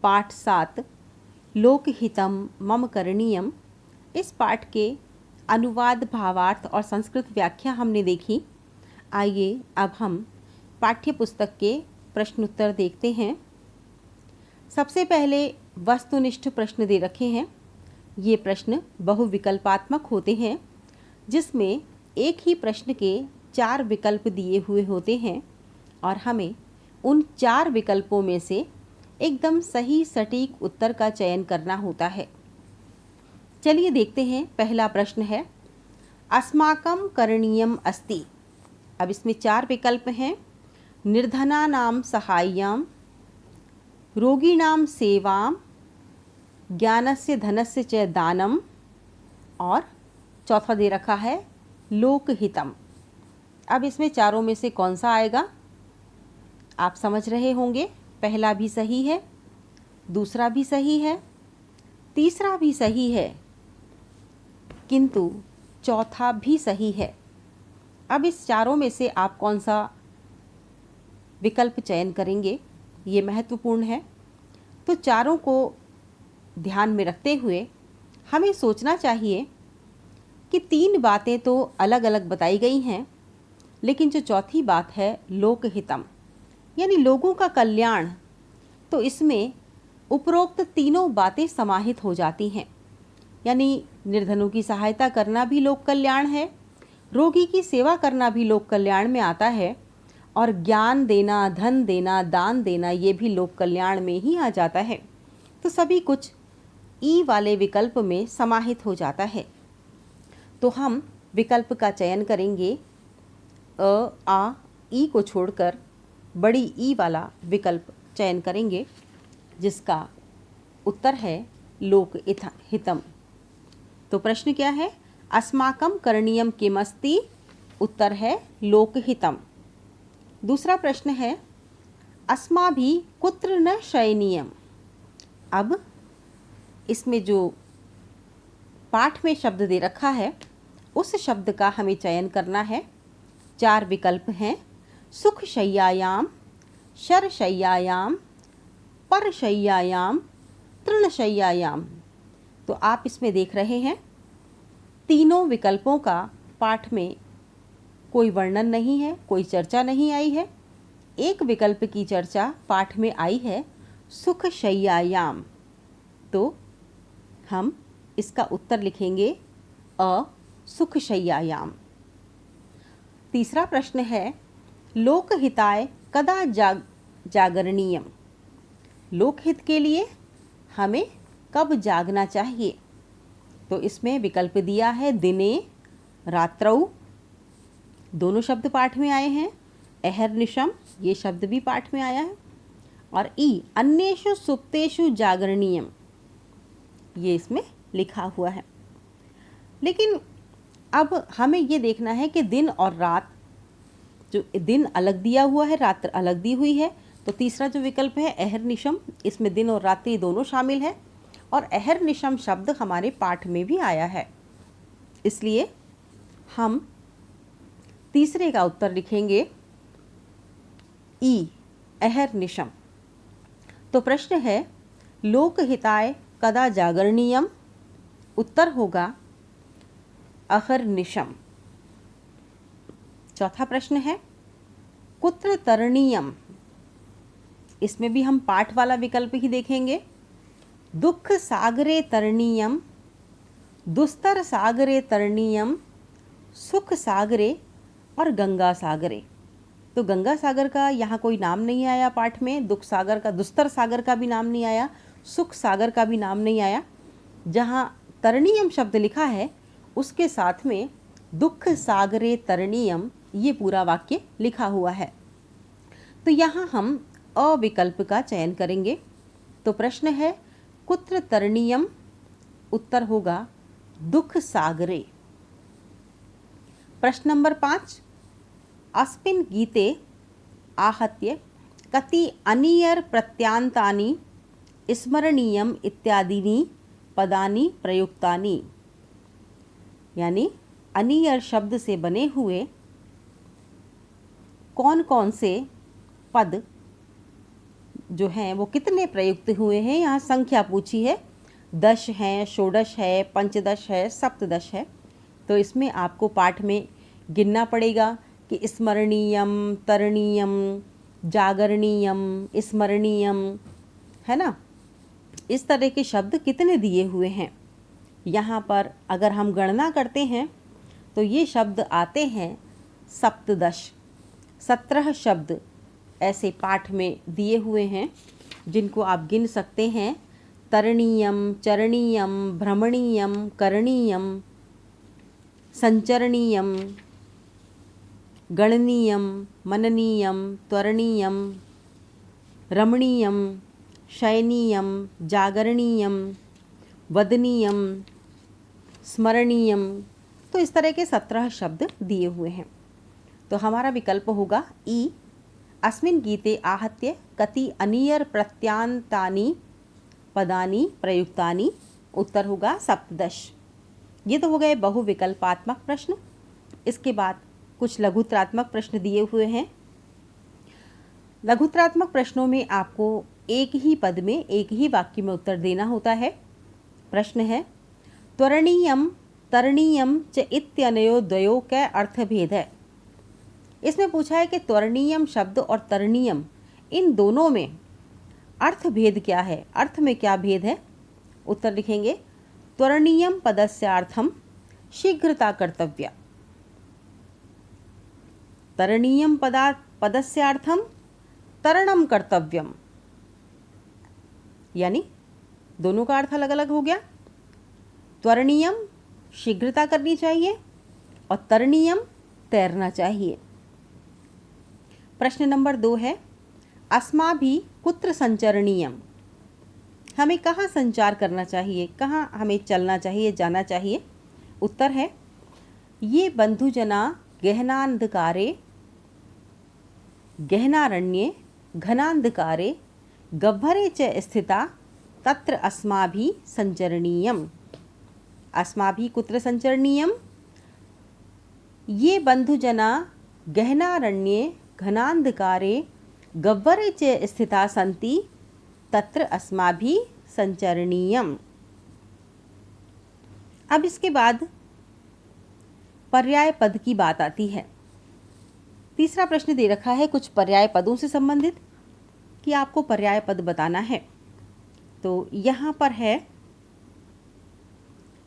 पाठ 7 लोकहितम मम करणीयम। इस पाठ के अनुवाद, भावार्थ और संस्कृत व्याख्या हमने देखी। आइए अब हम पाठ्य पुस्तक के प्रश्नोत्तर देखते हैं। सबसे पहले वस्तुनिष्ठ प्रश्न दे रखे हैं। ये प्रश्न बहुविकल्पात्मक होते हैं, जिसमें एक ही प्रश्न के 4 विकल्प दिए हुए होते हैं और हमें उन 4 विकल्पों में से एकदम सही सटीक उत्तर का चयन करना होता है। चलिए देखते हैं। पहला प्रश्न है, अस्माकं करणीयम अस्ति। अब इसमें 4 विकल्प हैं। निर्धनानां सहाय्यम, रोगिणां सेवाम, ज्ञानस्य धनस्य च दानम और चौथा दे रखा है लोकहितम। अब इसमें चारों में से कौन सा आएगा? आप समझ रहे होंगे। पहला भी सही है, दूसरा भी सही है, तीसरा भी सही है, किंतु चौथा भी सही है। अब इस चारों में से आप कौन सा विकल्प चयन करेंगे, ये महत्वपूर्ण है। तो चारों को ध्यान में रखते हुए हमें सोचना चाहिए कि 3 बातें तो अलग अलग बताई गई हैं, लेकिन जो चौथी बात है लोकहितम यानी लोगों का कल्याण, तो इसमें उपरोक्त तीनों बातें समाहित हो जाती हैं। यानी निर्धनों की सहायता करना भी लोक कल्याण है, रोगी की सेवा करना भी लोक कल्याण में आता है और ज्ञान देना, धन देना, दान देना, ये भी लोक कल्याण में ही आ जाता है। तो सभी कुछ ई वाले विकल्प में समाहित हो जाता है। तो हम विकल्प का चयन करेंगे। अ, आ, ई को छोड़कर बड़ी ई वाला विकल्प चयन करेंगे, जिसका उत्तर है लोकहितम। तो प्रश्न क्या है? अस्माकं करणीयम किमस्ति। उत्तर है लोकहितम। दूसरा प्रश्न है, अस्माभिः कुत्र न शयनीयम। अब इसमें जो पाठ में शब्द दे रखा है, उस शब्द का हमें चयन करना है। 4 विकल्प हैं, सुखशय्यायाम, शरशय्यायाम, परशय्यायाम, तृणशय्यायाम। तो आप इसमें देख रहे हैं, तीनों विकल्पों का पाठ में कोई वर्णन नहीं है, कोई चर्चा नहीं आई है। एक विकल्प की चर्चा पाठ में आई है, सुखशय्यायाम। तो हम इसका उत्तर लिखेंगे अ, सुखशय्यायाम। तीसरा प्रश्न है, लोकहिताय कदा जागरणीयम। लोकहित के लिए हमें कब जागना चाहिए? तो इसमें विकल्प दिया है दिने, रात्रौ, दोनों शब्द पाठ में आए हैं। अहर्निशम, ये शब्द भी पाठ में आया है। और ई अन्येषु सुप्तेषु जागरणीयम, ये इसमें लिखा हुआ है। लेकिन अब हमें ये देखना है कि दिन और रात, जो दिन अलग दिया हुआ है, रात्र अलग दी हुई है। तो तीसरा जो विकल्प है अहर्निशम, इसमें दिन और रात्रि दोनों शामिल है और अहर्निशम शब्द हमारे पाठ में भी आया है। इसलिए हम तीसरे का उत्तर लिखेंगे ई, अहर्निशम। तो प्रश्न है, लोकहिताय कदा जागरणीयम। उत्तर होगा अहर्निशम। चौथा प्रश्न है, कुत्र तरणीयम। इसमें भी हम पाठ वाला विकल्प ही देखेंगे। दुख सागरे तरणीयम, दुस्तर सागरे तरणीयम, सुख सागरे और गंगा सागरे। तो गंगा सागर का यहाँ कोई नाम नहीं आया पाठ में, दुख सागर का, दुस्तर सागर का भी नाम नहीं आया, सुख सागर का भी नाम नहीं आया। जहाँ तरणीयम शब्द लिखा है, उसके साथ में दुख सागरे तरणीयम, ये पूरा वाक्य लिखा हुआ है। तो यहाँ हम अविकल्प का चयन करेंगे। तो प्रश्न है, कुत्र तरणीयम। उत्तर होगा दुख सागरे। प्रश्न नंबर 5, अस्मिन् गीते आहत्य कति अनियर प्रत्यांतानि स्मरणीयम इत्यादीनि पदानि प्रयुक्तानि। यानी अनियर शब्द से बने हुए कौन कौन से पद जो हैं वो कितने प्रयुक्त हुए हैं, यहाँ संख्या पूछी है, 10 हैं, षोडश है, पंचदश है, सप्तदश है। तो इसमें आपको पाठ में गिनना पड़ेगा कि स्मरणीयम, तरणीयम, जागरणीयम, स्मरणीयम, है ना, इस तरह के शब्द कितने दिए हुए हैं। यहाँ पर अगर हम गणना करते हैं तो ये शब्द आते हैं सप्तदश, 17 शब्द ऐसे पाठ में दिए हुए हैं जिनको आप गिन सकते हैं। तरणीयम, चरणीयम, भ्रमणीयम, करणीयम, संचरणीयम, गणनीयम, मननीयम, त्वरणीयम, रमणीयम, शयनीयम, जागरणीयम, वदनीयम, स्मरणीयम। तो इस तरह के 17 शब्द दिए हुए हैं। तो हमारा विकल्प होगा ई। अस्मिन् गीते आहत्य कति अनियर प्रत्यांतानि पदानि प्रयुक्तानि। उत्तर होगा सप्तदश। ये तो हो गए बहुविकल्पात्मक प्रश्न। इसके बाद कुछ लघुत्तरात्मक प्रश्न दिए हुए हैं। लघुत्तरात्मक प्रश्नों में आपको एक ही पद में एक ही वाक्य में उत्तर देना होता है। प्रश्न है, त्वरणीयम तरणीयम च इत्यनयो द्वयो का अर्थभेद है। इसमें पूछा है कि त्वरणीयम शब्द और तरणीयम इन दोनों में अर्थ भेद क्या है, अर्थ में क्या भेद है। उत्तर लिखेंगे, त्वरणीयम पदस्यार्थम शीघ्रता कर्तव्या, तरणीयम पदस्यार्थम तरणम कर्तव्यम। यानी दोनों का अर्थ अलग अलग हो गया। त्वरणीयम शीघ्रता करनी चाहिए और तरणीयम तैरना चाहिए। प्रश्न नंबर 2 है, अस्माभिः कुत्र संचरणीयम। हमें कहाँ संचार करना चाहिए, कहाँ हमें चलना चाहिए, जाना चाहिए। उत्तर है, ये बंधुजना गहनांधकारे गहनारण्ये घनांधकारे गह्वरे च स्थिता तत्र अस्माभिः संचरणीयम। अस्माभिः कुत्र संचरणीयम। ये बंधुजना गहनारण्ये घनांधकारे गह्वरे च स्थिता सन्ति तत्र अस्माभिः संचरणीयम। अब इसके बाद पर्याय पद की बात आती है। तीसरा प्रश्न दे रखा है कुछ पर्याय पदों से संबंधित कि आपको पर्याय पद बताना है। तो यहाँ पर है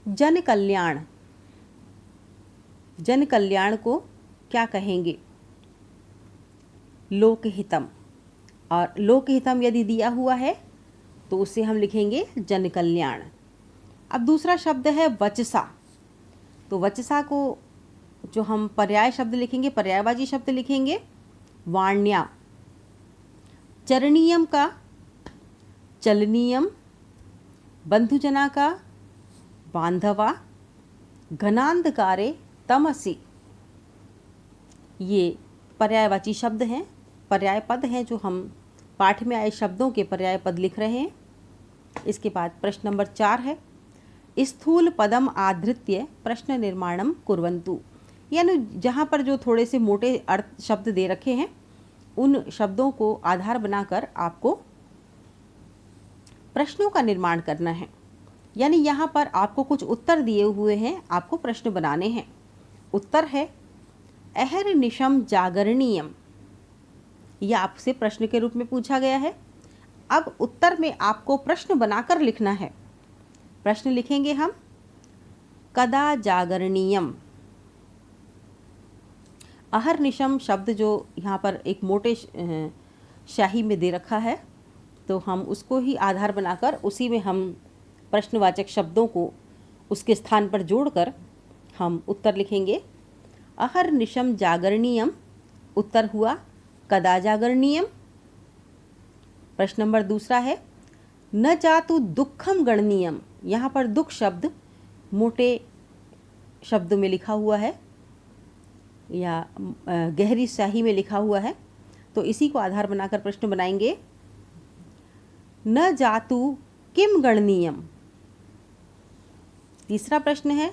जन कल्याण। जन कल्याण को क्या कहेंगे, लोकहितम। और लोकहितम यदि दिया हुआ है तो उसे हम लिखेंगे जन कल्याण। अब दूसरा शब्द है वचसा। तो वचसा को जो हम पर्याय शब्द लिखेंगे, पर्यायवाची शब्द लिखेंगे वाण्या। चरणीयम का चलनीयम, बंधुजना का बांधवा, घनांधकारे तमसी। ये पर्यायवाची शब्द हैं, पर्याय पद हैं जो हम पाठ में आए शब्दों के पर्याय पद लिख रहे हैं। इसके बाद प्रश्न नंबर 4 है, स्थूल पदम आधृत्य प्रश्न निर्माणम कुर्वन्तु। यानी जहाँ पर जो थोड़े से मोटे अर्थ शब्द दे रखे हैं उन शब्दों को आधार बनाकर आपको प्रश्नों का निर्माण करना है। यानी यहाँ पर आपको कुछ उत्तर दिए हुए हैं, आपको प्रश्न बनाने हैं। उत्तर है अहर्निशम जागरणीयम। यह आपसे प्रश्न के रूप में पूछा गया है। अब उत्तर में आपको प्रश्न बनाकर लिखना है। प्रश्न लिखेंगे हम, कदा जागरणीयम। अहर्निशम शब्द जो यहाँ पर एक मोटे शाही में दे रखा है तो हम उसको ही आधार बनाकर उसी में हम प्रश्नवाचक शब्दों को उसके स्थान पर जोड़कर हम उत्तर लिखेंगे। अहर्निशम जागरणीयम, उत्तर हुआ कदा जागरणीयम। प्रश्न नंबर 2 है, न जातु दुखम गणनीयम। यहाँ पर दुख शब्द मोटे शब्द में लिखा हुआ है या गहरी स्याही में लिखा हुआ है, तो इसी को आधार बनाकर प्रश्न बनाएंगे। न जातु किम गणनीयम। तीसरा प्रश्न है,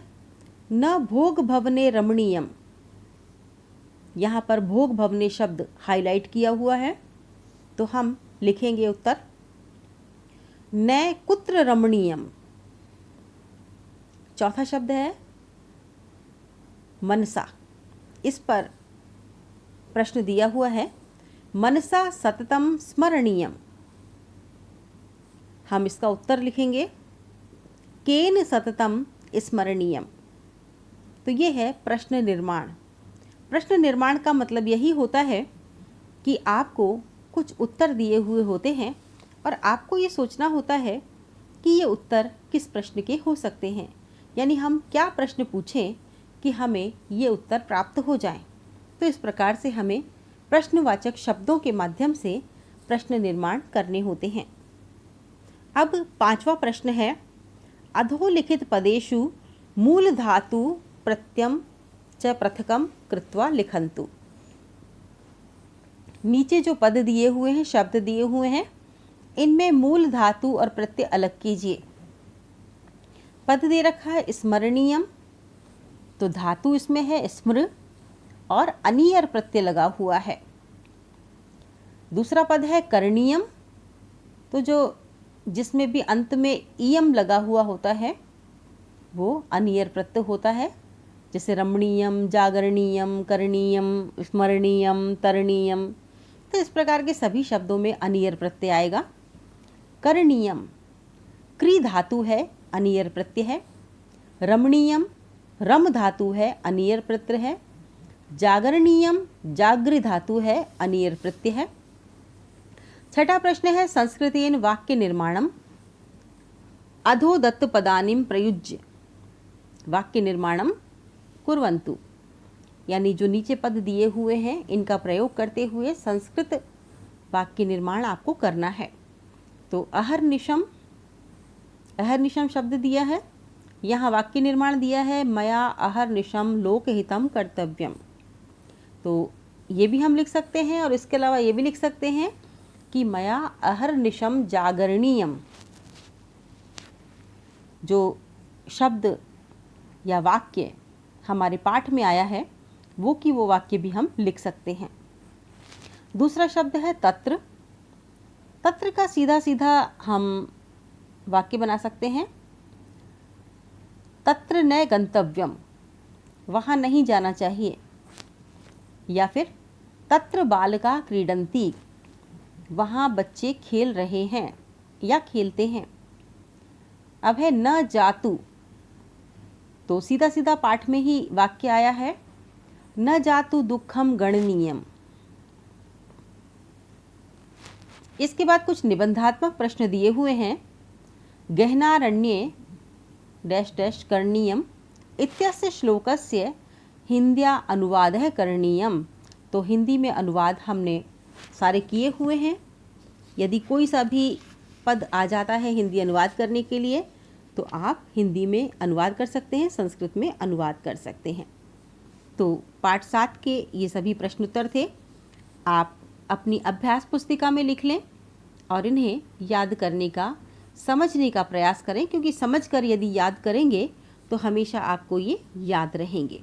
न भोग भवने रमणीयम। यहाँ पर भोग भवने शब्द हाईलाइट किया हुआ है तो हम लिखेंगे उत्तर। न कुत्र रमणीयम, चौथा शब्द है मनसा। इस पर प्रश्न दिया हुआ है, मनसा सततम स्मरणीयम। हम इसका उत्तर लिखेंगे केन सततम स्मरणीयम। तो ये है प्रश्न निर्माण। प्रश्न निर्माण का मतलब यही होता है कि आपको कुछ उत्तर दिए हुए होते हैं और आपको ये सोचना होता है कि ये उत्तर किस प्रश्न के हो सकते हैं, यानी हम क्या प्रश्न पूछें कि हमें ये उत्तर प्राप्त हो जाए। तो इस प्रकार से हमें प्रश्नवाचक शब्दों के माध्यम से प्रश्न निर्माण करने होते हैं। अब पांचवा प्रश्न है, अधोलिखित पदेषु मूल धातु प्रत्ययम च पृथकम कृत्वा लिखन्तु। नीचे जो पद दिए हुए हैं, शब्द दिए हुए हैं, इनमें मूल धातु और प्रत्यय अलग कीजिए। पद दे रखा है स्मरणीयम, तो धातु इसमें है स्मृ और अनियर प्रत्यय लगा हुआ है। दूसरा पद है करणीयम, तो जो जिसमें भी अंत में इयम लगा हुआ होता है वो अनियर प्रत्यय होता है, जैसे रमणीयम, जागरणीयम, करणीयम, स्मरणीयम, तरणीयम। तो इस प्रकार के सभी शब्दों में अनियर प्रत्यय आएगा। करणीयम क्री धातु है, अनियर प्रत्यय है। रमणीयम रम धातु है, अनियर प्रत्यय है। जागरणीयम जागृ धातु है, अनियर प्रत्यय है। छठा प्रश्न है, संस्कृतेन वाक्य निर्माणम अधोदत्त पदानिम प्रयुज्य वाक्य निर्माणम कुर्वन्तु। यानी जो नीचे पद दिए हुए हैं इनका प्रयोग करते हुए संस्कृत वाक्य निर्माण आपको करना है। तो अहर्निशम शब्द दिया है, यहाँ वाक्य निर्माण दिया है मया अहर्निशम लोकहितम कर्तव्यम। तो ये भी हम लिख सकते हैं और इसके अलावा ये भी लिख सकते हैं कि मया अहर्निशम जागरणीयम। जो शब्द या वाक्य हमारे पाठ में आया है वो वाक्य भी हम लिख सकते हैं। दूसरा शब्द है तत्र। तत्र का सीधा सीधा हम वाक्य बना सकते हैं, तत्र न गंतव्यम, वहाँ नहीं जाना चाहिए। या फिर तत्र बालका क्रीडन्ति, वहाँ बच्चे खेल रहे हैं या खेलते हैं। अब है न जातु, तो सीधा सीधा पाठ में ही वाक्य आया है न जातु दुखम गणनीयम। इसके बाद कुछ निबंधात्मक प्रश्न दिए हुए हैं। गहनारण्ये डैश डैश करणीयम इत्यस्य श्लोकस्य हिंद्या अनुवादः करणीयम। तो हिंदी में अनुवाद हमने सारे किए हुए हैं। यदि कोई सा भी पद आ जाता है हिंदी अनुवाद करने के लिए तो आप हिंदी में अनुवाद कर सकते हैं, संस्कृत में अनुवाद कर सकते हैं। तो पाठ 7 के ये सभी प्रश्नोत्तर थे। आप अपनी अभ्यास पुस्तिका में लिख लें और इन्हें याद करने का, समझने का प्रयास करें, क्योंकि समझकर यदि याद करेंगे तो हमेशा आपको ये याद रहेंगे।